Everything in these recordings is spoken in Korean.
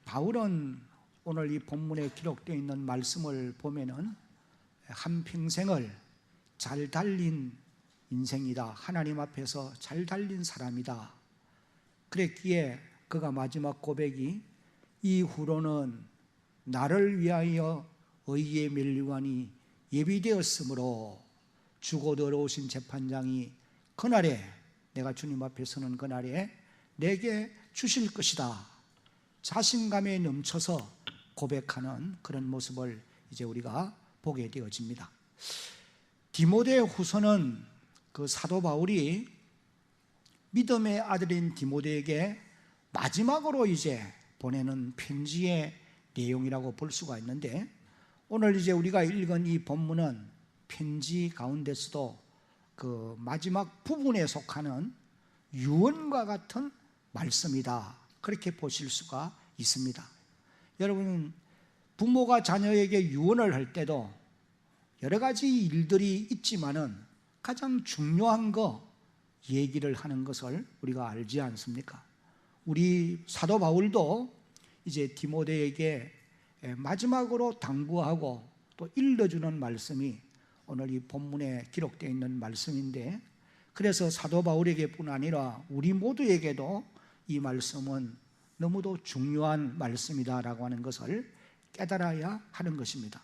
바울은 오늘 이 본문에 기록되어 있는 말씀을 보면은 한평생을 잘 달린 인생이다, 하나님 앞에서 잘 달린 사람이다 그랬기에 그가 마지막 고백이 이후로는 나를 위하여 의의 면류관이 예비되었으므로 주고 들어오신 재판장이 그날에, 내가 주님 앞에 서는 그날에 내게 주실 것이다, 자신감에 넘쳐서 고백하는 그런 모습을 이제 우리가 보게 되어집니다. 디모데 후서는 그 사도 바울이 믿음의 아들인 디모데에게 마지막으로 이제 보내는 편지의 내용이라고 볼 수가 있는데, 오늘 이제 우리가 읽은 이 본문은 편지 가운데서도 그 마지막 부분에 속하는 유언과 같은 말씀이다, 그렇게 보실 수가 있습니다. 여러분, 부모가 자녀에게 유언을 할 때도 여러 가지 일들이 있지만은 가장 중요한 거 얘기를 하는 것을 우리가 알지 않습니까? 우리 사도 바울도 이제 디모데에게 마지막으로 당부하고 또 일러주는 말씀이 오늘 이 본문에 기록되어 있는 말씀인데, 그래서 사도 바울에게뿐 아니라 우리 모두에게도 이 말씀은 너무도 중요한 말씀이다라고 하는 것을 깨달아야 하는 것입니다.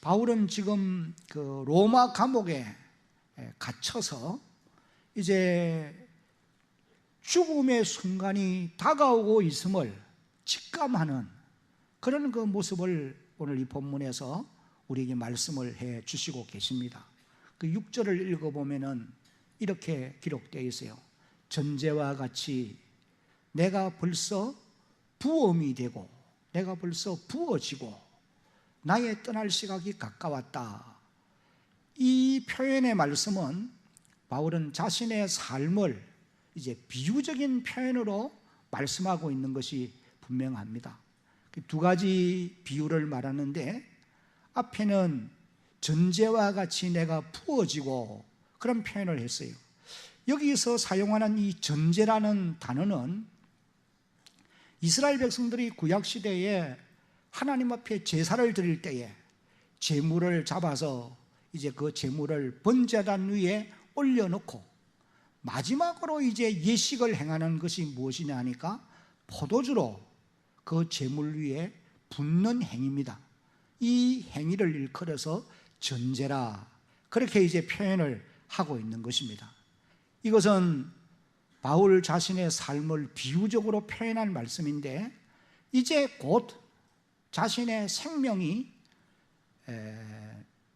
바울은 지금 그 로마 감옥에 갇혀서 이제 죽음의 순간이 다가오고 있음을 직감하는 그런 그 모습을 오늘 이 본문에서 우리에게 말씀을 해 주시고 계십니다. 그 6절을 읽어보면은 이렇게 기록되어 있어요. 전제와 같이 내가 벌써 부엄이 되고 내가 벌써 부어지고 나의 떠날 시각이 가까웠다. 이 표현의 말씀은 바울은 자신의 삶을 이제 비유적인 표현으로 말씀하고 있는 것이 분명합니다. 두 가지 비유를 말하는데, 앞에는 전제와 같이 내가 부어지고 그런 표현을 했어요. 여기서 사용하는 이 전제라는 단어는 이스라엘 백성들이 구약시대에 하나님 앞에 제사를 드릴 때에 제물을 잡아서 이제 그 제물을 번제단 위에 올려놓고 마지막으로 이제 예식을 행하는 것이 무엇이냐 하니까 포도주로 그 제물 위에 붓는 행위입니다. 이 행위를 일컬어서 전제라, 그렇게 이제 표현을 하고 있는 것입니다. 이것은 바울 자신의 삶을 비유적으로 표현한 말씀인데, 이제 곧 자신의 생명이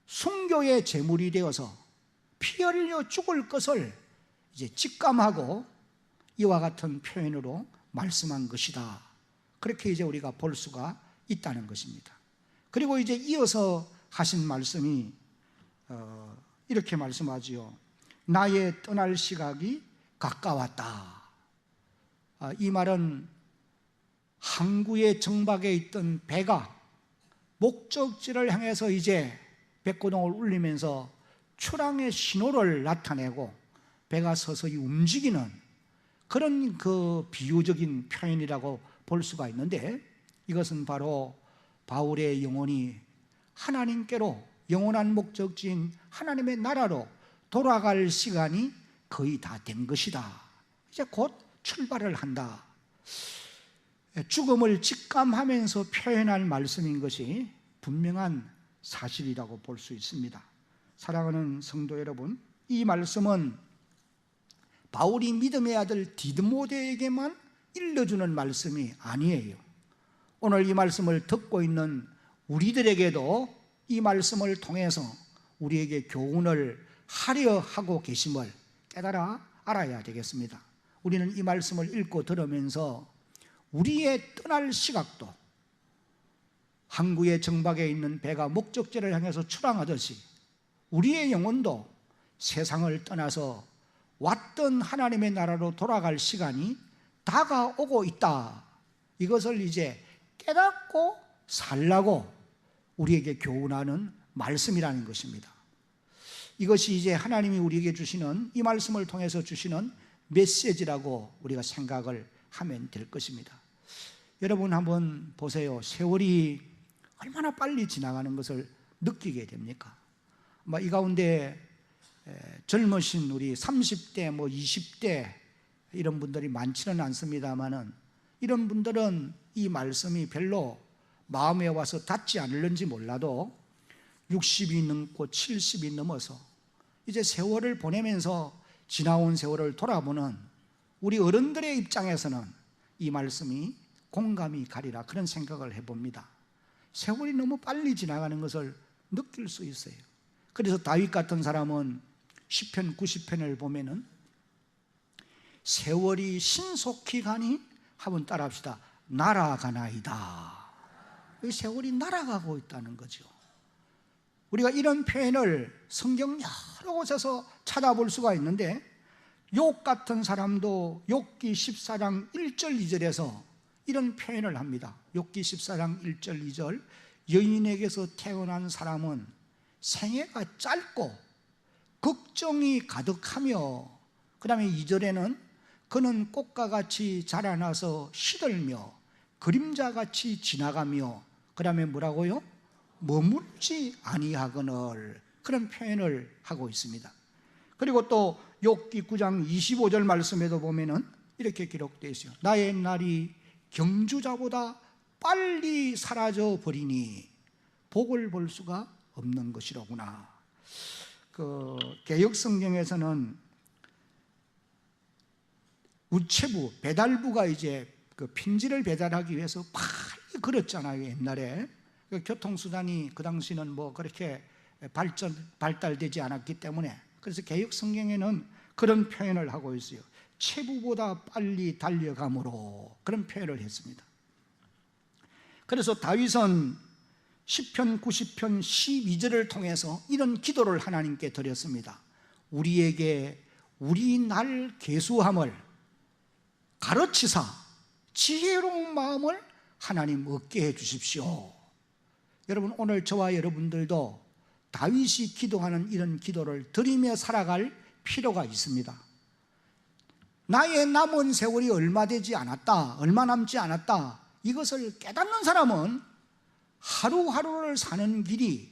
순교의 제물이 되어서 피 흘려 죽을 것을 이제 직감하고 이와 같은 표현으로 말씀한 것이다, 그렇게 이제 우리가 볼 수가 있다는 것입니다. 그리고 이제 이어서 하신 말씀이 이렇게 말씀하지요. 나의 떠날 시각이 가까웠다. 이 말은 항구의 정박에 있던 배가 목적지를 향해서 이제 백고동을 울리면서 출항의 신호를 나타내고 배가 서서히 움직이는 그런 그 비유적인 표현이라고 볼 수가 있는데, 이것은 바로 바울의 영혼이 하나님께로, 영원한 목적지인 하나님의 나라로 돌아갈 시간이 거의 다 된 것이다. 이제 곧 출발을 한다. 죽음을 직감하면서 표현할 말씀인 것이 분명한 사실이라고 볼 수 있습니다. 사랑하는 성도 여러분, 이 말씀은 바울이 믿음의 아들 디모데에게만 일러주는 말씀이 아니에요. 오늘 이 말씀을 듣고 있는 우리들에게도 이 말씀을 통해서 우리에게 교훈을 하려 하고 계심을 깨달아 알아야 되겠습니다. 우리는 이 말씀을 읽고 들으면서 우리의 떠날 시각도 항구의 정박에 있는 배가 목적지를 향해서 출항하듯이 우리의 영혼도 세상을 떠나서 왔던 하나님의 나라로 돌아갈 시간이 다가오고 있다. 이것을 이제 깨닫고 살라고 우리에게 교훈하는 말씀이라는 것입니다. 이것이 이제 하나님이 우리에게 주시는, 이 말씀을 통해서 주시는 메시지라고 우리가 생각을 하면 될 것입니다. 여러분 한번 보세요. 세월이 얼마나 빨리 지나가는 것을 느끼게 됩니까? 이 가운데 젊으신 우리 30대, 20대 이런 분들이 많지는 않습니다만은 이런 분들은 이 말씀이 별로 마음에 와서 닿지 않을는지 몰라도 60이 넘고 70이 넘어서 이제 세월을 보내면서 지나온 세월을 돌아보는 우리 어른들의 입장에서는 이 말씀이 공감이 가리라 그런 생각을 해봅니다. 세월이 너무 빨리 지나가는 것을 느낄 수 있어요. 그래서 다윗 같은 사람은 시편 90편을 보면은 세월이 신속히 가니 한번 따라합시다. 날아가나이다. 이 세월이 날아가고 있다는 거죠. 우리가 이런 표현을 성경 여러 곳에서 찾아볼 수가 있는데 욥 같은 사람도 욥기 14장 1절 2절에서 이런 표현을 합니다. 욥기 14장 1절 2절 여인에게서 태어난 사람은 생애가 짧고 걱정이 가득하며, 그 다음에 2절에는 그는 꽃과 같이 자라나서 시들며 그림자같이 지나가며, 그 다음에 뭐라고요? 머물지 아니하거늘, 그런 표현을 하고 있습니다. 그리고 또 욥기 9장 25절 말씀에도 보면은 이렇게 기록되어 있어요. 나의 날이 경주자보다 빨리 사라져 버리니 복을 볼 수가 없는 것이로구나. 개역 성경에서는 우체부, 배달부가 이제 편지를 배달하기 위해서 빨리 걸었잖아요, 옛날에. 교통수단이 그 당시는 그렇게 발달되지 않았기 때문에. 그래서 개역 성경에는 그런 표현을 하고 있어요. 체부보다 빨리 달려가므로, 그런 표현을 했습니다. 그래서 다윗은 시편 90편 12절을 통해서 이런 기도를 하나님께 드렸습니다. 우리에게 우리 날 계수함을 가르치사 지혜로운 마음을 하나님 얻게 해 주십시오. 여러분, 오늘 저와 여러분들도 다윗이 기도하는 이런 기도를 드리며 살아갈 필요가 있습니다. 나의 남은 세월이 얼마 되지 않았다, 얼마 남지 않았다, 이것을 깨닫는 사람은 하루하루를 사는 길이,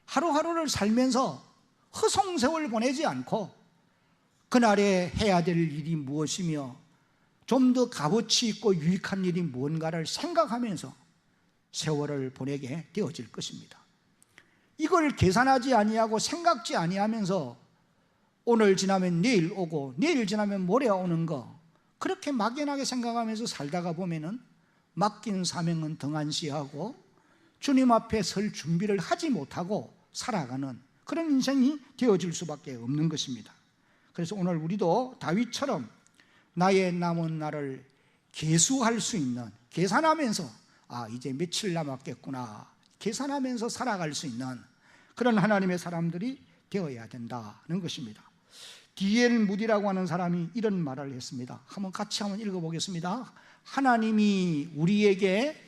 하루하루를 살면서 허송세월 보내지 않고 그날에 해야 될 일이 무엇이며 좀 더 값어치 있고 유익한 일이 뭔가를 생각하면서 세월을 보내게 되어질 것입니다. 이걸 계산하지 아니하고 생각지 아니하면서 오늘 지나면 내일 오고 내일 지나면 모레 오는 거, 그렇게 막연하게 생각하면서 살다가 보면은 맡긴 사명은 등한시하고 주님 앞에 설 준비를 하지 못하고 살아가는 그런 인생이 되어질 수밖에 없는 것입니다. 그래서 오늘 우리도 다윗처럼 나의 남은 날을 계수할 수 있는, 계산하면서 이제 며칠 남았겠구나 계산하면서 살아갈 수 있는 그런 하나님의 사람들이 되어야 된다는 것입니다. D.L. 무디라고 하는 사람이 이런 말을 했습니다. 같이 한번 읽어보겠습니다. 하나님이 우리에게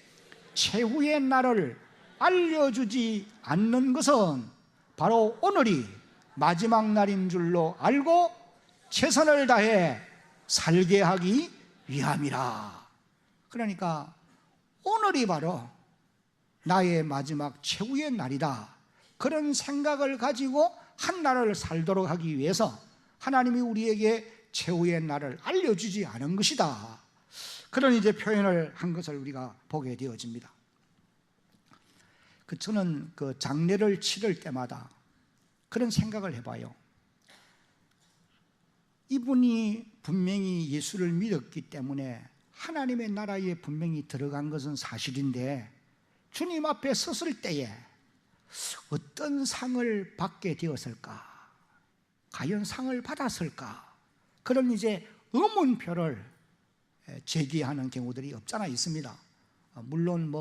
최후의 날을 알려주지 않는 것은 바로 오늘이 마지막 날인 줄로 알고 최선을 다해 살게 하기 위함이라. 그러니까 오늘이 바로 나의 마지막 최후의 날이다, 그런 생각을 가지고 한 날을 살도록 하기 위해서 하나님이 우리에게 최후의 날을 알려주지 않은 것이다, 그런 이제 표현을 한 것을 우리가 보게 되어집니다. 저는 장례를 치를 때마다 그런 생각을 해봐요. 이분이 분명히 예수를 믿었기 때문에 하나님의 나라에 분명히 들어간 것은 사실인데 주님 앞에 섰을 때에 어떤 상을 받게 되었을까? 과연 상을 받았을까? 그런 이제 의문표를 제기하는 경우들이 없잖아 있습니다. 물론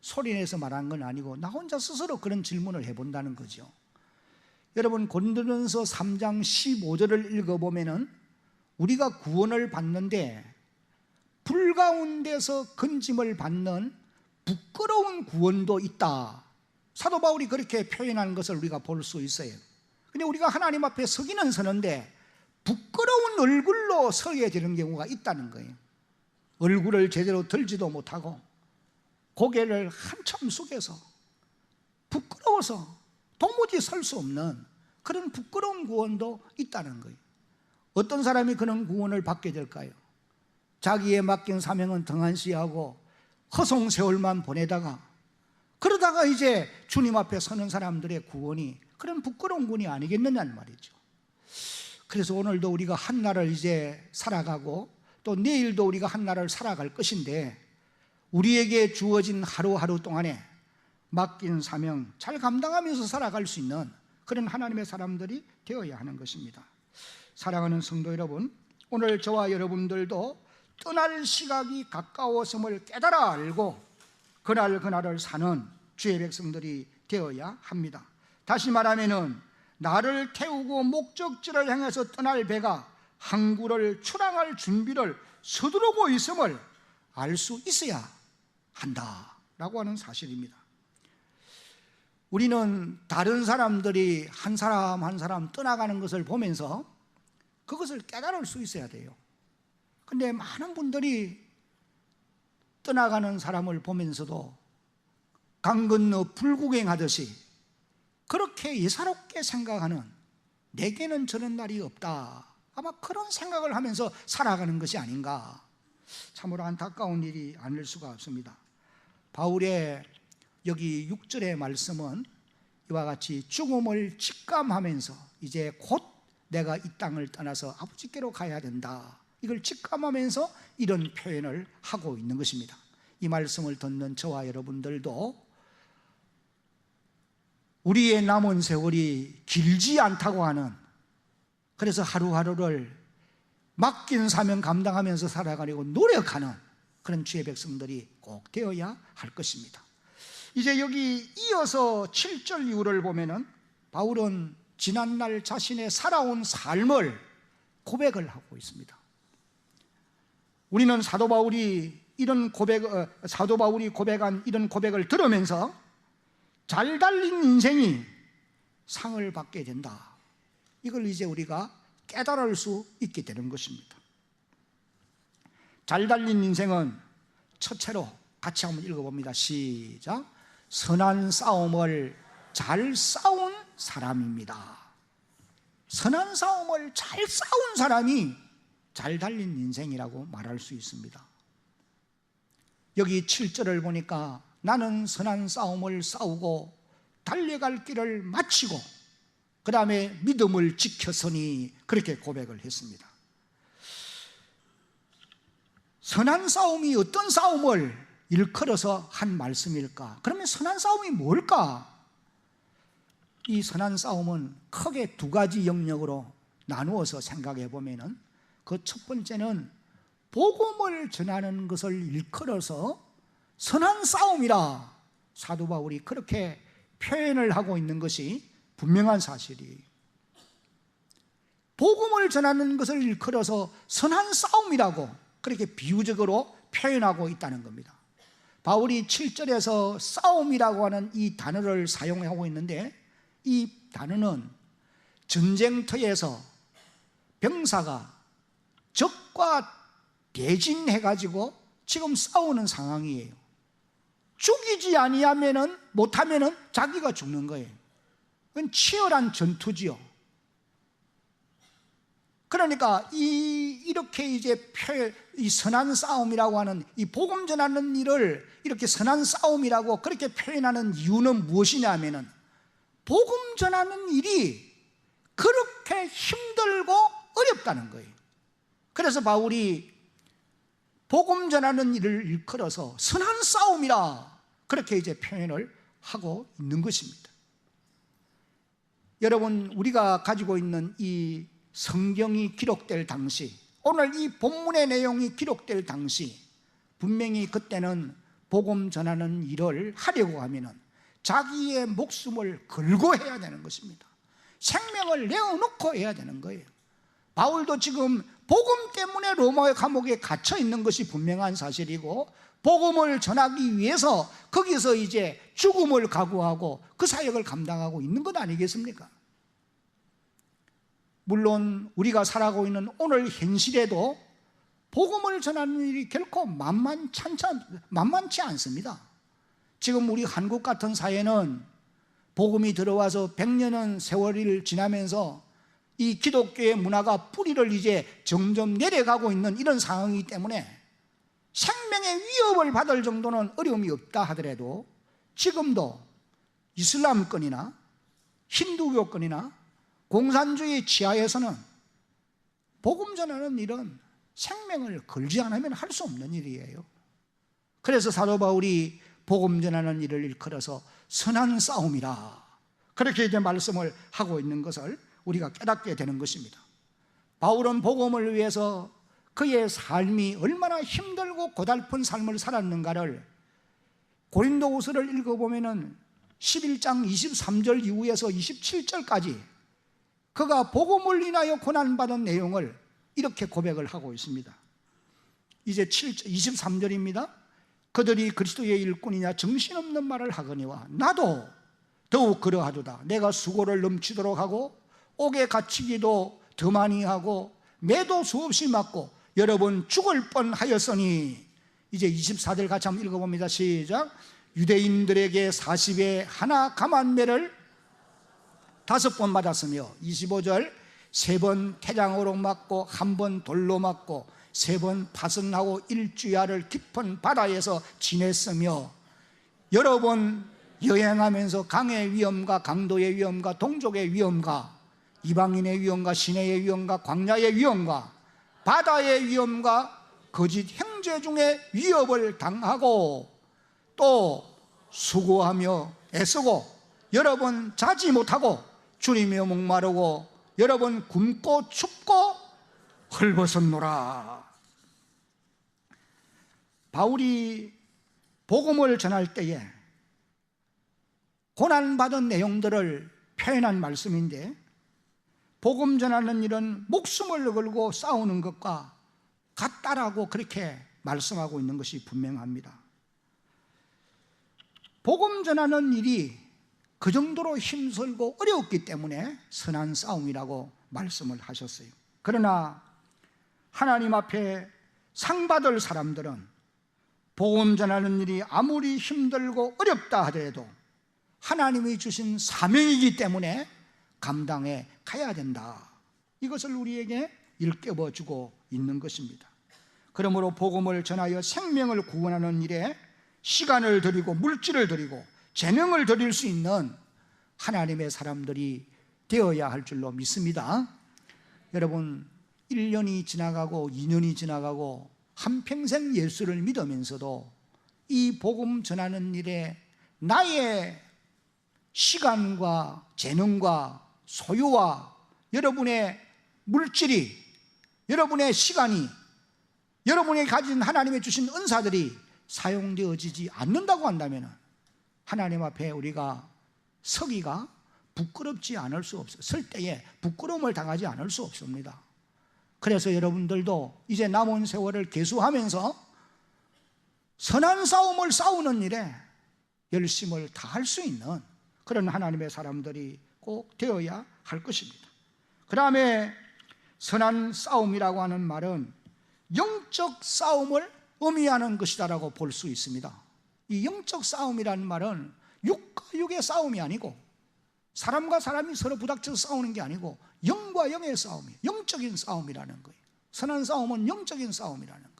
소리내서 말한 건 아니고 나 혼자 스스로 그런 질문을 해본다는 거죠. 여러분, 고린도전서 3장 15절을 읽어보면은 우리가 구원을 받는데 불 가운데서 건짐을 받는 부끄러운 구원도 있다, 사도 바울이 그렇게 표현하는 것을 우리가 볼 수 있어요. 근데 우리가 하나님 앞에 서기는 서는데 부끄러운 얼굴로 서게 되는 경우가 있다는 거예요. 얼굴을 제대로 들지도 못하고 고개를 한참 숙여서 부끄러워서 도무지 설 수 없는 그런 부끄러운 구원도 있다는 거예요. 어떤 사람이 그런 구원을 받게 될까요? 자기의 맡긴 사명은 등한시하고 허송세월만 보내다가 그러다가 이제 주님 앞에 서는 사람들의 구원이 그런 부끄러운 구원이 아니겠느냐는 말이죠. 그래서 오늘도 우리가 한 날을 이제 살아가고 또 내일도 우리가 한 날을 살아갈 것인데 우리에게 주어진 하루하루 동안에 맡긴 사명 잘 감당하면서 살아갈 수 있는 그런 하나님의 사람들이 되어야 하는 것입니다. 사랑하는 성도 여러분, 오늘 저와 여러분들도 떠날 시각이 가까웠음을 깨달아 알고 그날을 사는 주의 백성들이 되어야 합니다. 다시 말하면은 나를 태우고 목적지를 향해서 떠날 배가 항구를 출항할 준비를 서두르고 있음을 알 수 있어야 한다라고 하는 사실입니다. 우리는 다른 사람들이 한 사람 한 사람 떠나가는 것을 보면서 그것을 깨달을 수 있어야 돼요. 근데 많은 분들이 떠나가는 사람을 보면서도 강 건너 불구경하듯이 그렇게 예사롭게 생각하는, 내게는 저런 날이 없다, 아마 그런 생각을 하면서 살아가는 것이 아닌가. 참으로 안타까운 일이 아닐 수가 없습니다. 바울의 여기 6절의 말씀은 이와 같이 죽음을 직감하면서 이제 곧 내가 이 땅을 떠나서 아버지께로 가야 된다, 이걸 직감하면서 이런 표현을 하고 있는 것입니다. 이 말씀을 듣는 저와 여러분들도 우리의 남은 세월이 길지 않다고 하는, 그래서 하루하루를 맡긴 사명 감당하면서 살아가려고 노력하는 그런 주의 백성들이 꼭 되어야 할 것입니다. 이제 여기 이어서 7절 이후를 보면은 바울은 지난날 자신의 살아온 삶을 고백을 하고 있습니다. 우리는 사도 바울이 고백한 이런 고백을 들으면서 잘 달린 인생이 상을 받게 된다, 이걸 이제 우리가 깨달을 수 있게 되는 것입니다. 잘 달린 인생은 첫째로 같이 한번 읽어봅니다. 시작. 선한 싸움을 잘 싸운 사람입니다. 선한 싸움을 잘 싸운 사람이 잘 달린 인생이라고 말할 수 있습니다. 여기 7절을 보니까 나는 선한 싸움을 싸우고 달려갈 길을 마치고 그 다음에 믿음을 지켰으니, 그렇게 고백을 했습니다. 선한 싸움이 어떤 싸움을 일컬어서 한 말씀일까? 그러면 선한 싸움이 뭘까? 이 선한 싸움은 크게 두 가지 영역으로 나누어서 생각해 보면은, 그 첫 번째는 복음을 전하는 것을 일컬어서 선한 싸움이라 사도 바울이 그렇게 표현을 하고 있는 것이 분명한 사실이에요. 복음을 전하는 것을 일컬어서 선한 싸움이라고 그렇게 비유적으로 표현하고 있다는 겁니다. 바울이 7절에서 싸움이라고 하는 이 단어를 사용하고 있는데, 이 단어는 전쟁터에서 병사가 적과 대진해가지고 지금 싸우는 상황이에요. 죽이지 아니하면은, 못하면은 자기가 죽는 거예요. 그건 치열한 전투지요. 그러니까 이렇게 이제 이 선한 싸움이라고 하는, 이 복음 전하는 일을 이렇게 선한 싸움이라고 그렇게 표현하는 이유는 무엇이냐면은, 복음 전하는 일이 그렇게 힘들고 어렵다는 거예요. 그래서 바울이 복음 전하는 일을 일컬어서 선한 싸움이라 그렇게 이제 표현을 하고 있는 것입니다. 여러분, 우리가 가지고 있는 이 성경이 기록될 당시, 오늘 이 본문의 내용이 기록될 당시, 분명히 그때는 복음 전하는 일을 하려고 하면은 자기의 목숨을 걸고 해야 되는 것입니다. 생명을 내어놓고 해야 되는 거예요. 바울도 지금 복음 때문에 로마의 감옥에 갇혀 있는 것이 분명한 사실이고, 복음을 전하기 위해서 거기서 이제 죽음을 각오하고 그 사역을 감당하고 있는 것 아니겠습니까? 물론 우리가 살아가고 있는 오늘 현실에도 복음을 전하는 일이 결코 만만치 않습니다. 지금 우리 한국 같은 사회는 복음이 들어와서 100년은 세월이 지나면서 이 기독교의 문화가 뿌리를 이제 점점 내려가고 있는 이런 상황이기 때문에 생명의 위협을 받을 정도는 어려움이 없다 하더라도 지금도 이슬람권이나 힌두교권이나 공산주의 지하에서는 복음 전하는 일은 생명을 걸지 않으면 할 수 없는 일이에요. 그래서 사도 바울이 복음 전하는 일을 일컬어서 선한 싸움이라 그렇게 이제 말씀을 하고 있는 것을 우리가 깨닫게 되는 것입니다. 바울은 복음을 위해서 그의 삶이 얼마나 힘들고 고달픈 삶을 살았는가를 고린도후서를 읽어보면 11장 23절 이후에서 27절까지 그가 복음을 인하여 고난받은 내용을 이렇게 고백을 하고 있습니다. 이제 23절입니다. 그들이 그리스도의 일꾼이냐 정신없는 말을 하거니와 나도 더욱 그러하도다. 내가 수고를 넘치도록 하고 옥에 갇히기도 더 많이 하고 매도 수없이 맞고 여러 번 죽을 뻔하였으니 이제 24절 같이 한번 읽어봅니다. 시작. 유대인들에게 40에 하나 감한매를 5번 맞았으며 25절 3번 태장으로 맞고 1번 돌로 맞고 3번 파선하고 일주야를 깊은 바다에서 지냈으며 여러 번 여행하면서 강의 위험과 강도의 위험과 동족의 위험과 이방인의 위험과 시내의 위험과 광야의 위험과 바다의 위험과 거짓 형제 중에 위협을 당하고 또 수고하며 애쓰고 여러 번 자지 못하고 주님의 목마르고 여러 번 굶고 춥고 헐벗었노라. 바울이 복음을 전할 때에 고난받은 내용들을 표현한 말씀인데 복음 전하는 일은 목숨을 걸고 싸우는 것과 같다라고 그렇게 말씀하고 있는 것이 분명합니다. 복음 전하는 일이 그 정도로 힘들고 어려웠기 때문에 선한 싸움이라고 말씀을 하셨어요. 그러나 하나님 앞에 상 받을 사람들은 복음 전하는 일이 아무리 힘들고 어렵다 하더라도 하나님이 주신 사명이기 때문에 감당해 가야 된다. 이것을 우리에게 일깨워 주고 있는 것입니다. 그러므로 복음을 전하여 생명을 구원하는 일에 시간을 들이고 물질을 들이고 재능을 들일 수 있는 하나님의 사람들이 되어야 할 줄로 믿습니다. 여러분 1년이 지나가고 2년이 지나가고 한평생 예수를 믿으면서도 이 복음 전하는 일에 나의 시간과 재능과 소유와 여러분의 물질이 여러분의 시간이 여러분이 가진 하나님의 주신 은사들이 사용되어지지 않는다고 한다면 하나님 앞에 우리가 서기가 부끄럽지 않을 수 없어요. 설 때에 부끄러움을 당하지 않을 수 없습니다. 그래서 여러분들도 이제 남은 세월을 계수하면서 선한 싸움을 싸우는 일에 열심을 다할 수 있는 그런 하나님의 사람들이 꼭 되어야 할 것입니다. 그 다음에 선한 싸움이라고 하는 말은 영적 싸움을 의미하는 것이다라고 볼 수 있습니다. 이 영적 싸움이라는 말은 육과 육의 싸움이 아니고 사람과 사람이 서로 부닥쳐서 싸우는 게 아니고 영과 영의 싸움이에요. 영적인 싸움이라는 거예요. 선한 싸움은 영적인 싸움이라는 거예요.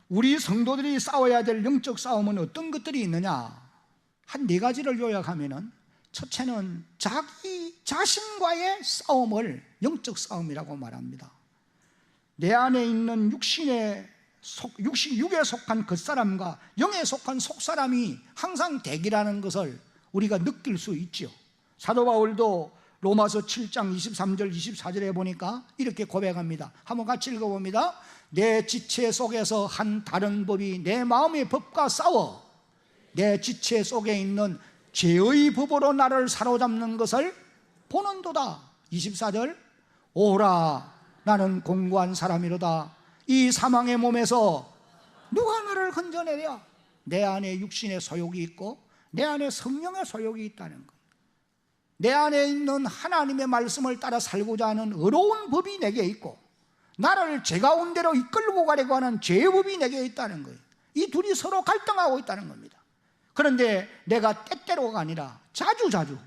우리 성도들이 싸워야 될 영적 싸움은 어떤 것들이 있느냐? 한 4가지를 요약하면은 첫째는 자기 자신과의 싸움을 영적 싸움이라고 말합니다. 내 안에 있는 육에 속한 겉사람과 영에 속한 속사람이 항상 대기라는 것을 우리가 느낄 수 있죠. 사도 바울도 로마서 7장 23절 24절에 보니까 이렇게 고백합니다. 한번 같이 읽어봅니다. 내 지체 속에서 한 다른 법이 내 마음의 법과 싸워 내 지체 속에 있는 죄의 법으로 나를 사로잡는 것을 보는도다. 24절 오라 나는 공고한 사람이로다. 이 사망의 몸에서 누가 나를 건져내랴. 내 안에 육신의 소욕이 있고 내 안에 성령의 소욕이 있다는 것. 내 안에 있는 하나님의 말씀을 따라 살고자 하는 의로운 법이 내게 있고 나를 제 가운데로 이끌고 가려고 하는 죄업이 내게 있다는 거예요. 이 둘이 서로 갈등하고 있다는 겁니다. 그런데 내가 때때로가 아니라 자주자주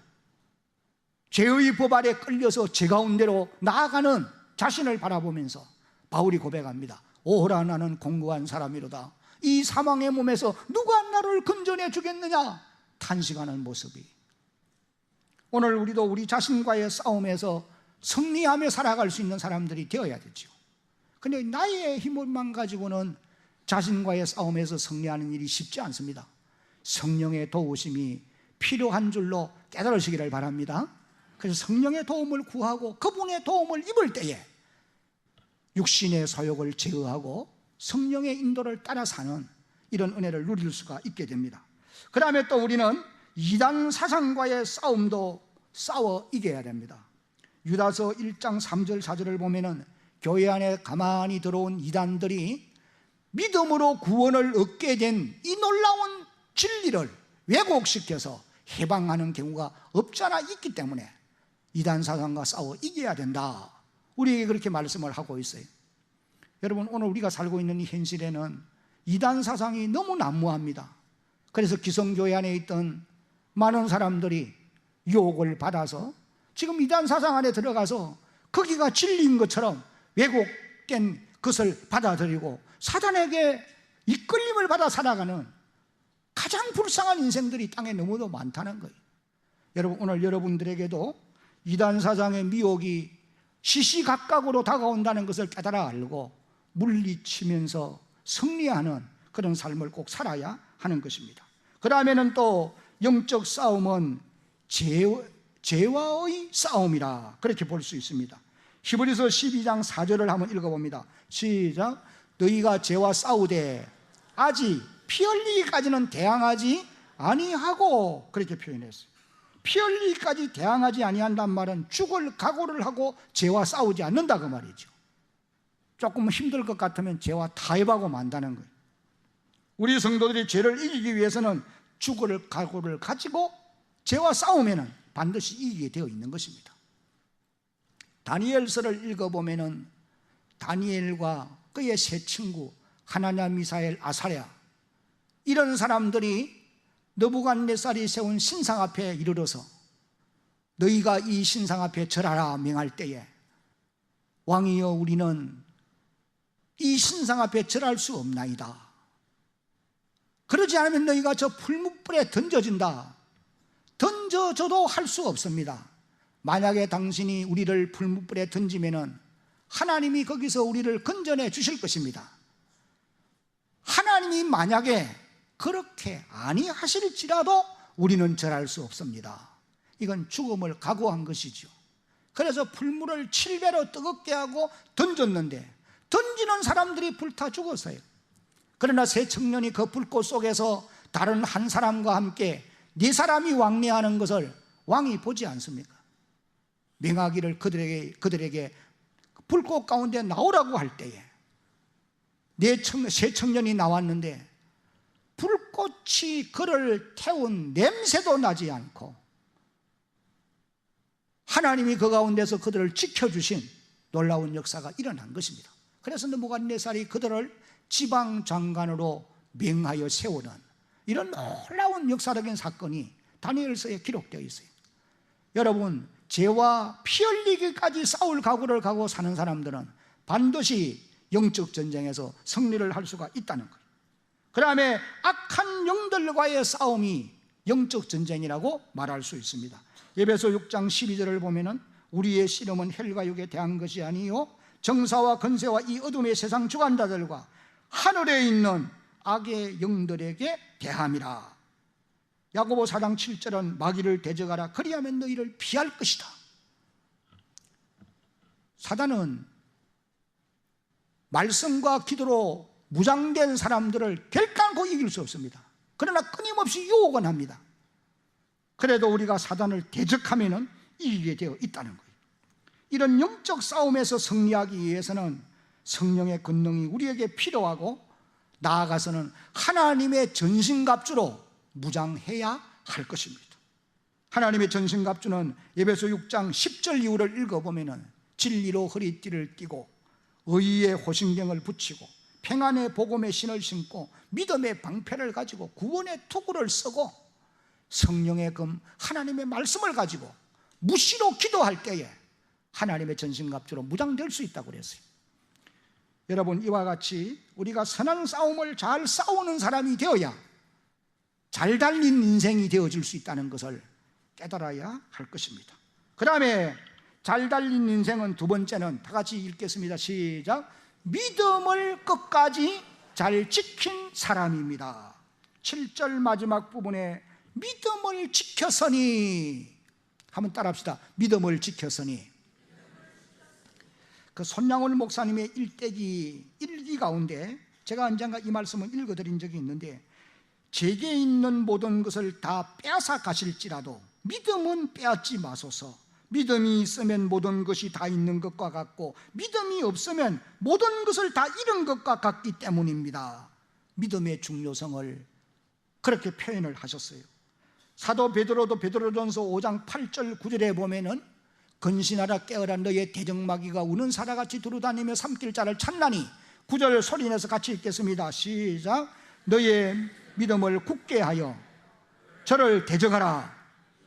죄의 법 아래 끌려서 제 가운데로 나아가는 자신을 바라보면서 바울이 고백합니다. 오호라 나는 공고한 사람이로다. 이 사망의 몸에서 누가 나를 건져내 주겠느냐 탄식하는 모습이, 오늘 우리도 우리 자신과의 싸움에서 승리하며 살아갈 수 있는 사람들이 되어야 되죠. 그런데 나의 힘만 가지고는 자신과의 싸움에서 승리하는 일이 쉽지 않습니다. 성령의 도우심이 필요한 줄로 깨달으시기를 바랍니다. 그래서 성령의 도움을 구하고 그분의 도움을 입을 때에 육신의 소욕을 제어하고 성령의 인도를 따라 사는 이런 은혜를 누릴 수가 있게 됩니다. 그 다음에 또 우리는 이단 사상과의 싸움도 싸워 이겨야 됩니다. 유다서 1장 3절 4절을 보면은 교회 안에 가만히 들어온 이단들이 믿음으로 구원을 얻게 된 이 놀라운 진리를 왜곡시켜서 해방하는 경우가 없지 않아 있기 때문에 이단 사상과 싸워 이겨야 된다, 우리에게 그렇게 말씀을 하고 있어요. 여러분, 오늘 우리가 살고 있는 이 현실에는 이단 사상이 너무 난무합니다. 그래서 기성교회 안에 있던 많은 사람들이 유혹을 받아서 지금 이단 사상 안에 들어가서 거기가 진리인 것처럼 왜곡된 것을 받아들이고 사단에게 이끌림을 받아 살아가는 가장 불쌍한 인생들이 땅에 너무도 많다는 거예요. 여러분, 오늘 여러분들에게도 이단 사상의 미혹이 시시각각으로 다가온다는 것을 깨달아 알고 물리치면서 승리하는 그런 삶을 꼭 살아야 하는 것입니다. 그 다음에는 또 영적 싸움은 죄와의 싸움이라 그렇게 볼 수 있습니다. 히브리서 12장 4절을 한번 읽어봅니다. 시작. 너희가 죄와 싸우되 아직 피 흘리기까지는 대항하지 아니하고, 그렇게 표현했어요. 피 흘리기까지 대항하지 아니한단 말은 죽을 각오를 하고 죄와 싸우지 않는다 그 말이죠. 조금 힘들 것 같으면 죄와 타협하고 만다는 거예요. 우리 성도들이 죄를 이기기 위해서는 죽을 각오를 가지고 죄와 싸우면 반드시 이기게 되어 있는 것입니다. 다니엘서를 읽어보면 다니엘과 그의 세 친구 하나냐, 미사엘, 아사랴, 이런 사람들이 느부갓네살이 세운 신상 앞에 이르러서 너희가 이 신상 앞에 절하라 명할 때에 왕이여 우리는 이 신상 앞에 절할 수 없나이다. 그러지 않으면 너희가 저 풀무불에 던져진다. 던져줘도 할 수 없습니다. 만약에 당신이 우리를 풀무불에 던지면은 하나님이 거기서 우리를 건져내 주실 것입니다. 하나님이 만약에 그렇게 아니하실지라도 우리는 절할 수 없습니다. 이건 죽음을 각오한 것이죠. 그래서 풀물을 7배로 뜨겁게 하고 던졌는데 던지는 사람들이 불타 죽었어요. 그러나 세 청년이 그 불꽃 속에서 다른 한 사람과 함께 네 사람이 왕래하는 것을 왕이 보지 않습니까? 명하기를 그들에게 불꽃 가운데 나오라고 할 때에 세 청년이 나왔는데 불꽃이 그를 태운 냄새도 나지 않고 하나님이 그 가운데서 그들을 지켜주신 놀라운 역사가 일어난 것입니다. 그래서 느부갓네살이 그들을 지방장관으로 명하여 세우는 이런 놀라운 역사적인 사건이 다니엘서에 기록되어 있어요. 여러분, 죄와 피 흘리기까지 싸울 각오를 가고 사는 사람들은 반드시 영적 전쟁에서 승리를 할 수가 있다는 거예요. 그 다음에 악한 영들과의 싸움이 영적 전쟁이라고 말할 수 있습니다. 에베소 6장 12절을 보면은 우리의 씨름은 혈과 육에 대한 것이 아니요 정사와 권세와 이 어둠의 세상 주관자들과 하늘에 있는 악의 영들에게 대함이라. 야고보 4장 7절은 마귀를 대적하라 그리하면 너희를 피할 것이다. 사단은 말씀과 기도로 무장된 사람들을 결단코 이길 수 없습니다. 그러나 끊임없이 유혹은 합니다. 그래도 우리가 사단을 대적하면 이기게 되어 있다는 거예요. 이런 영적 싸움에서 승리하기 위해서는 성령의 권능이 우리에게 필요하고 나아가서는 하나님의 전신갑주로 무장해야 할 것입니다. 하나님의 전신갑주는 에베소 6장 10절 이후를 읽어보면 진리로 허리띠를 띠고 의의 호신경을 붙이고 평안의 복음의 신을 신고 믿음의 방패를 가지고 구원의 투구를 쓰고 성령의 금 하나님의 말씀을 가지고 무시로 기도할 때에 하나님의 전신갑주로 무장될 수 있다고 그랬어요. 여러분, 이와 같이 우리가 선한 싸움을 잘 싸우는 사람이 되어야 잘 달린 인생이 되어질 수 있다는 것을 깨달아야 할 것입니다. 그 다음에 잘 달린 인생은 두 번째는 다 같이 읽겠습니다. 시작. 믿음을 끝까지 잘 지킨 사람입니다. 7절 마지막 부분에 믿음을 지켰으니, 한번 따라합시다. 믿음을 지켰으니. 그 손양월 목사님의 일기 가운데 제가 언젠가 이 말씀을 읽어드린 적이 있는데, 제게 있는 모든 것을 다 빼앗아 가실지라도 믿음은 빼앗지 마소서. 믿음이 있으면 모든 것이 다 있는 것과 같고 믿음이 없으면 모든 것을 다 잃은 것과 같기 때문입니다. 믿음의 중요성을 그렇게 표현을 하셨어요. 사도 베드로도 베드로전서 5장 8절 9절에 보면은 근신하라 깨어라 너의 대적마귀가 우는 사자같이 두루다니며 삼킬 자를 찾나니, 9절 소리내서 같이 읽겠습니다. 시작. 너의 믿음을 굳게 하여 저를 대적하라.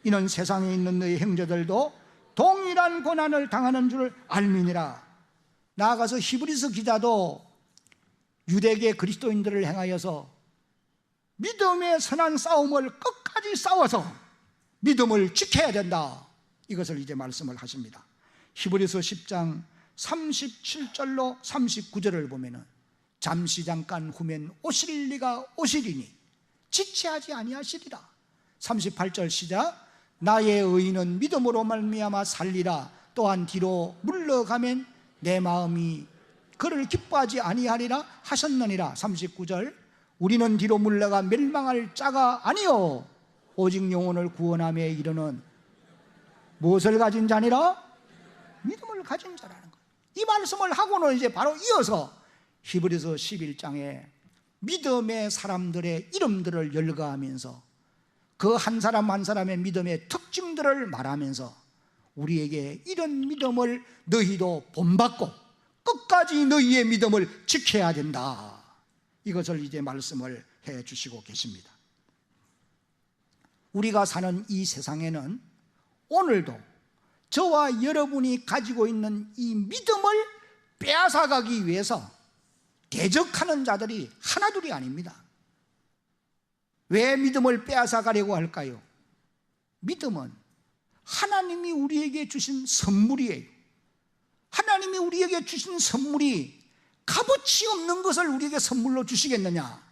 이는 세상에 있는 너의 형제들도 동일한 고난을 당하는 줄 알미니라. 나아가서 히브리서 기자도 유대계 그리스도인들을 향하여서 믿음의 선한 싸움을 끝까지 싸워서 믿음을 지켜야 된다, 이것을 이제 말씀을 하십니다. 히브리서 10장 37절로 39절을 보면은 잠시 잠깐 후면 오실 리가 오시리니 지체하지 아니하시리라. 38절 시작. 나의 의인은 믿음으로 말미암아 살리라. 또한 뒤로 물러가면 내 마음이 그를 기뻐하지 아니하리라 하셨느니라. 39절. 우리는 뒤로 물러가 멸망할 자가 아니요 오직 영혼을 구원함에 이르는 무엇을 가진 자니라? 믿음을 가진 자라는 거예요. 이 말씀을 하고는 이제 바로 이어서 히브리서 11장에 믿음의 사람들의 이름들을 열거하면서 그 한 사람 한 사람의 믿음의 특징들을 말하면서 우리에게 이런 믿음을 너희도 본받고 끝까지 너희의 믿음을 지켜야 된다, 이것을 이제 말씀을 해 주시고 계십니다. 우리가 사는 이 세상에는 오늘도 저와 여러분이 가지고 있는 이 믿음을 빼앗아가기 위해서 대적하는 자들이 하나둘이 아닙니다. 왜 믿음을 빼앗아가려고 할까요? 믿음은 하나님이 우리에게 주신 선물이에요. 하나님이 우리에게 주신 선물이 값어치 없는 것을 우리에게 선물로 주시겠느냐?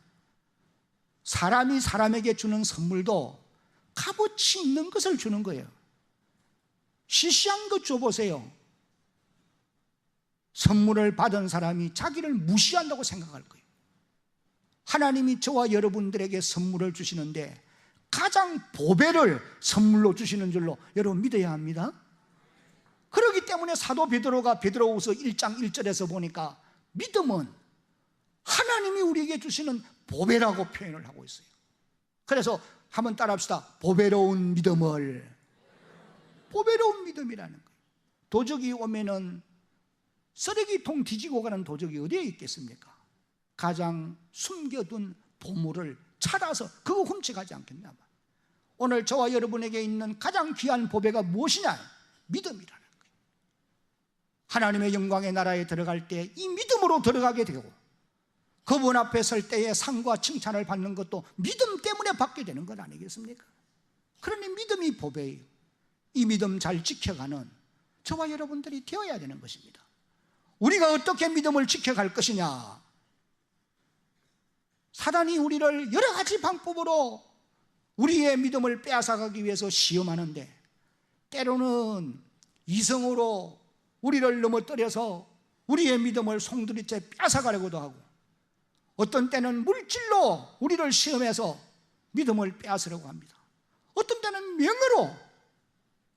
사람이 사람에게 주는 선물도 값어치 있는 것을 주는 거예요. 시시한 것 줘보세요. 선물을 받은 사람이 자기를 무시한다고 생각할 거예요. 하나님이 저와 여러분들에게 선물을 주시는데 가장 보배를 선물로 주시는 줄로 여러분 믿어야 합니다. 그렇기 때문에 사도 베드로가 베드로후서 1장 1절에서 보니까 믿음은 하나님이 우리에게 주시는 보배라고 표현을 하고 있어요. 그래서 한번 따라합시다. 보배로운 믿음을. 보배로운 믿음이라는 거예요. 도적이 오면은 쓰레기통 뒤지고 가는 도적이 어디에 있겠습니까? 가장 숨겨둔 보물을 찾아서 그거 훔쳐가지 않겠나 봐. 오늘 저와 여러분에게 있는 가장 귀한 보배가 무엇이냐? 믿음이라는 거예요. 하나님의 영광의 나라에 들어갈 때 이 믿음으로 들어가게 되고, 그분 앞에 설 때에 상과 칭찬을 받는 것도 믿음 때문에 받게 되는 것 아니겠습니까? 그러니 믿음이 보배예요. 이 믿음 잘 지켜가는 저와 여러분들이 되어야 되는 것입니다. 우리가 어떻게 믿음을 지켜갈 것이냐? 사단이 우리를 여러 가지 방법으로 우리의 믿음을 빼앗아가기 위해서 시험하는데, 때로는 이성으로 우리를 넘어뜨려서 우리의 믿음을 송두리째 빼앗아가려고도 하고, 어떤 때는 물질로 우리를 시험해서 믿음을 빼앗으려고 합니다. 어떤 때는 명으로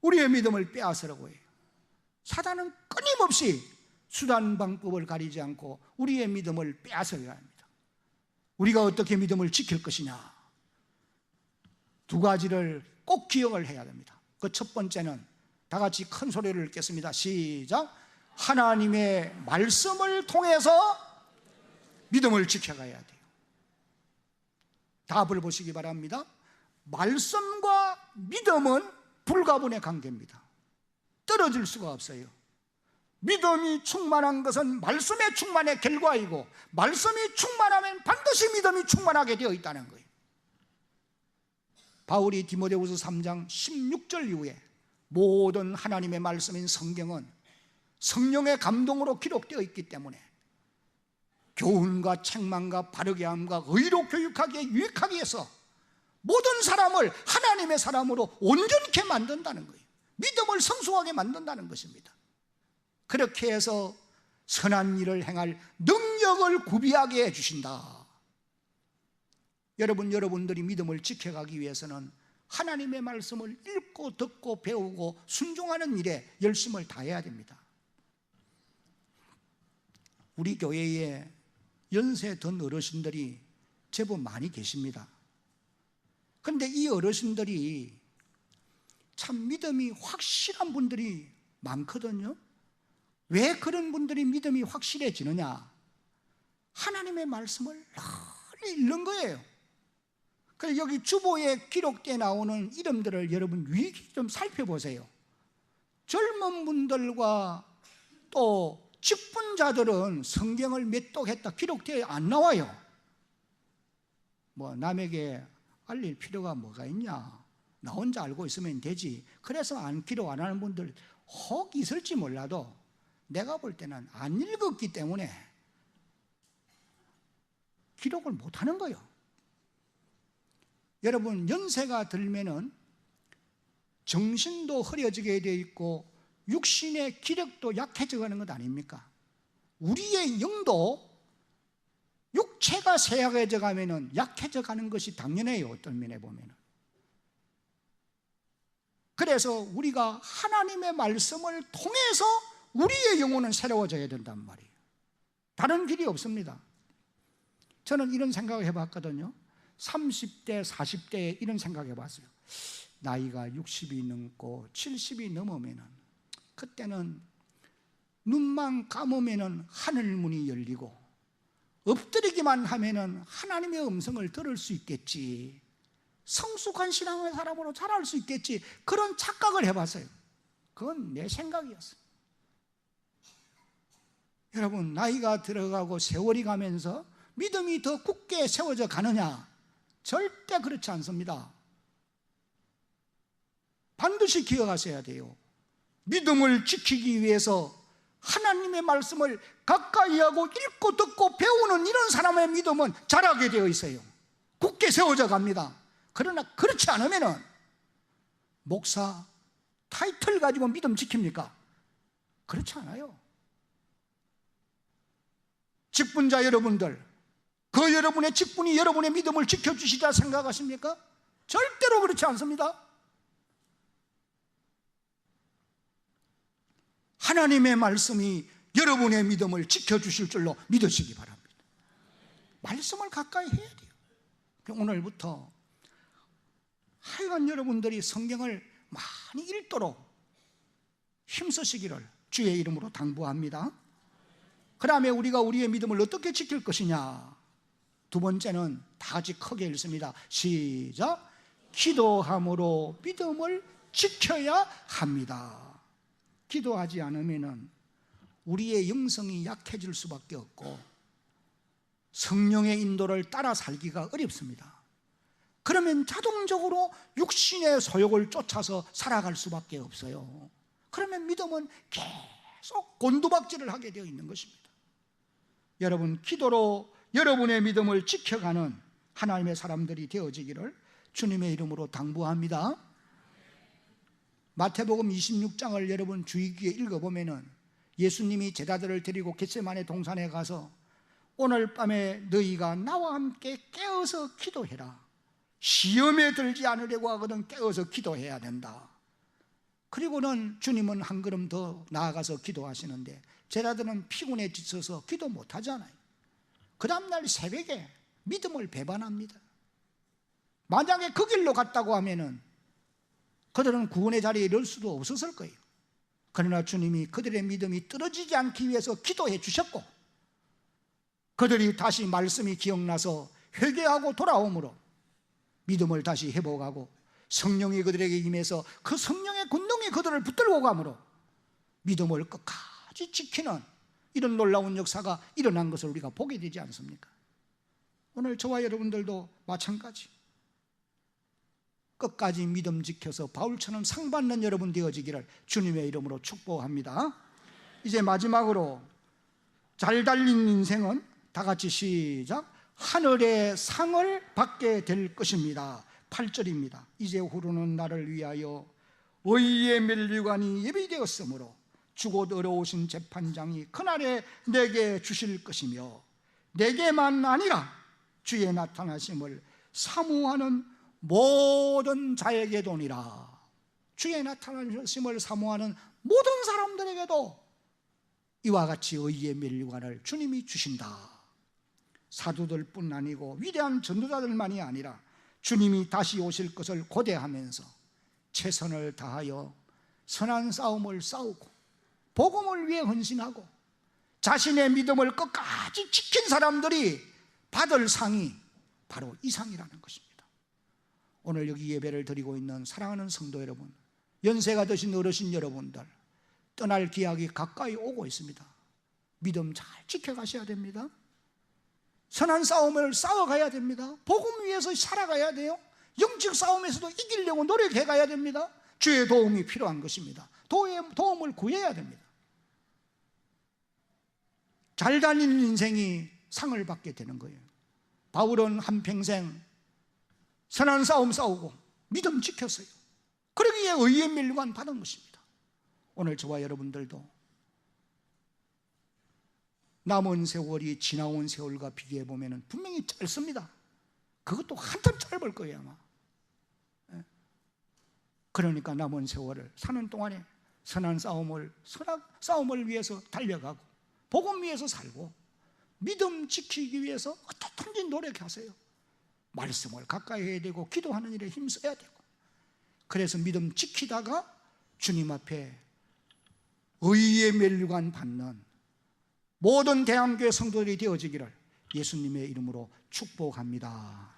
우리의 믿음을 빼앗으려고 해요. 사단은 끊임없이 수단 방법을 가리지 않고 우리의 믿음을 빼앗으려 합니다. 우리가 어떻게 믿음을 지킬 것이냐? 두 가지를 꼭 기억을 해야 됩니다. 그 첫 번째는 다 같이 큰 소리를 읽겠습니다. 시작. 하나님의 말씀을 통해서 믿음을 지켜가야 돼요. 답을 보시기 바랍니다. 말씀과 믿음은 불가분의 관계입니다. 떨어질 수가 없어요. 믿음이 충만한 것은 말씀의 충만의 결과이고, 말씀이 충만하면 반드시 믿음이 충만하게 되어 있다는 거예요. 바울이 디모데후서 3장 16절 이후에 모든 하나님의 말씀인 성경은 성령의 감동으로 기록되어 있기 때문에 교훈과 책망과 바르게 함과 의로 교육하기에 유익하기 위해서 모든 사람을 하나님의 사람으로 온전케 만든다는 거예요. 믿음을 성숙하게 만든다는 것입니다. 그렇게 해서 선한 일을 행할 능력을 구비하게 해주신다. 여러분들이 믿음을 지켜가기 위해서는 하나님의 말씀을 읽고 듣고 배우고 순종하는 일에 열심을 다해야 됩니다. 우리 교회에 연세 든 어르신들이 제법 많이 계십니다. 그런데 이 어르신들이 참 믿음이 확실한 분들이 많거든요. 왜 그런 분들이 믿음이 확실해지느냐? 하나님의 말씀을 늘 읽는 거예요. 그래서 여기 주보에 기록되어 나오는 이름들을 여러분 유의 좀 살펴보세요. 젊은 분들과 또 직분자들은 성경을 몇 독했다 기록되어 안 나와요. 뭐 남에게 알릴 필요가 뭐가 있냐? 나 혼자 알고 있으면 되지. 그래서 안 기록 안 하는 분들 혹 있을지 몰라도 내가 볼 때는 안 읽었기 때문에 기록을 못 하는 거예요. 여러분, 연세가 들면은 정신도 흐려지게 되어 있고 육신의 기력도 약해져 가는 것 아닙니까? 우리의 영도 육체가 쇠약해져 가면은 약해져 가는 것이 당연해요. 어떤 면에 보면은. 그래서 우리가 하나님의 말씀을 통해서 우리의 영혼은 새로워져야 된단 말이에요. 다른 길이 없습니다. 저는 이런 생각을 해봤거든요. 30대, 40대에 이런 생각 해봤어요. 나이가 60이 넘고 70이 넘으면은 그때는 눈만 감으면은 하늘문이 열리고 엎드리기만 하면은 하나님의 음성을 들을 수 있겠지. 성숙한 신앙의 사람으로 자랄 수 있겠지. 그런 착각을 해봤어요. 그건 내 생각이었어요. 여러분, 나이가 들어가고 세월이 가면서 믿음이 더 굳게 세워져 가느냐? 절대 그렇지 않습니다. 반드시 기억하셔야 돼요. 믿음을 지키기 위해서 하나님의 말씀을 가까이 하고 읽고 듣고 배우는 이런 사람의 믿음은 자라게 되어 있어요. 굳게 세워져 갑니다. 그러나 그렇지 않으면은 목사 타이틀 가지고 믿음 지킵니까? 그렇지 않아요. 직분자 여러분들, 그 여러분의 직분이 여러분의 믿음을 지켜주시리라 생각하십니까? 절대로 그렇지 않습니다. 하나님의 말씀이 여러분의 믿음을 지켜주실 줄로 믿으시기 바랍니다. 말씀을 가까이 해야 돼요. 오늘부터 하여간 여러분들이 성경을 많이 읽도록 힘쓰시기를 주의 이름으로 당부합니다. 그 다음에 우리가 우리의 믿음을 어떻게 지킬 것이냐? 두 번째는 다 같이 크게 읽습니다. 시작. 기도함으로 믿음을 지켜야 합니다. 기도하지 않으면 우리의 영성이 약해질 수밖에 없고 성령의 인도를 따라 살기가 어렵습니다. 그러면 자동적으로 육신의 소욕을 쫓아서 살아갈 수밖에 없어요. 그러면 믿음은 계속 곤두박질을 하게 되어 있는 것입니다. 여러분, 기도로 여러분의 믿음을 지켜가는 하나님의 사람들이 되어지기를 주님의 이름으로 당부합니다. 마태복음 26장을 여러분 주의 깊게 읽어보면 예수님이 제자들을 데리고 겟세마네 동산에 가서 오늘 밤에 너희가 나와 함께 깨어서 기도해라. 시험에 들지 않으려고 하거든 깨어서 기도해야 된다. 그리고는 주님은 한 걸음 더 나아가서 기도하시는데 제자들은 피곤해 지쳐서 기도 못하잖아요. 그 다음날 새벽에 믿음을 배반합니다. 만약에 그 길로 갔다고 하면은 그들은 구원의 자리에 이를 수도 없었을 거예요. 그러나 주님이 그들의 믿음이 떨어지지 않기 위해서 기도해 주셨고, 그들이 다시 말씀이 기억나서 회개하고 돌아오므로 믿음을 다시 회복하고 성령이 그들에게 임해서 그 성령의 권능이 그들을 붙들고 가므로 믿음을 끝까지 지키는 이런 놀라운 역사가 일어난 것을 우리가 보게 되지 않습니까? 오늘 저와 여러분들도 마찬가지, 끝까지 믿음 지켜서 바울처럼 상 받는 여러분 되어지기를 주님의 이름으로 축복합니다. 이제 마지막으로 잘 달린 인생은 다 같이 시작, 하늘의 상을 받게 될 것입니다. 8절입니다. 이제 후로는 나를 위하여 의의 면류관이 예비되었으므로 주곧 어려우신 재판장이 그날에 내게 주실 것이며, 내게만 아니라 주의 나타나심을 사모하는 모든 자에게도니라. 주의 나타나심을 사모하는 모든 사람들에게도 이와 같이 의의 면류관을 주님이 주신다. 사도들뿐 아니고 위대한 전도자들만이 아니라 주님이 다시 오실 것을 고대하면서 최선을 다하여 선한 싸움을 싸우고 복음을 위해 헌신하고 자신의 믿음을 끝까지 지킨 사람들이 받을 상이 바로 이 상이라는 것입니다. 오늘 여기 예배를 드리고 있는 사랑하는 성도 여러분, 연세가 드신 어르신 여러분들, 떠날 기약이 가까이 오고 있습니다. 믿음 잘 지켜가셔야 됩니다. 선한 싸움을 싸워가야 됩니다. 복음 위해서 살아가야 돼요. 영적 싸움에서도 이기려고 노력해 가야 됩니다. 주의 도움이 필요한 것입니다. 도움을 구해야 됩니다. 잘 다니는 인생이 상을 받게 되는 거예요. 바울은 한평생 선한 싸움 싸우고 믿음 지켰어요. 그러기에 의의 면류관 받은 것입니다. 오늘 저와 여러분들도 남은 세월이 지나온 세월과 비교해 보면 분명히 짧습니다. 그것도 한참 짧을 거예요 아마. 그러니까 남은 세월을 사는 동안에 선한 싸움을 위해서 달려가고 복음 위해서 살고 믿음 지키기 위해서 어떻든지 노력하세요. 말씀을 가까이 해야 되고 기도하는 일에 힘써야 되고, 그래서 믿음 지키다가 주님 앞에 의의 면류관 받는 모든 대한교회 성도들이 되어지기를 예수님의 이름으로 축복합니다.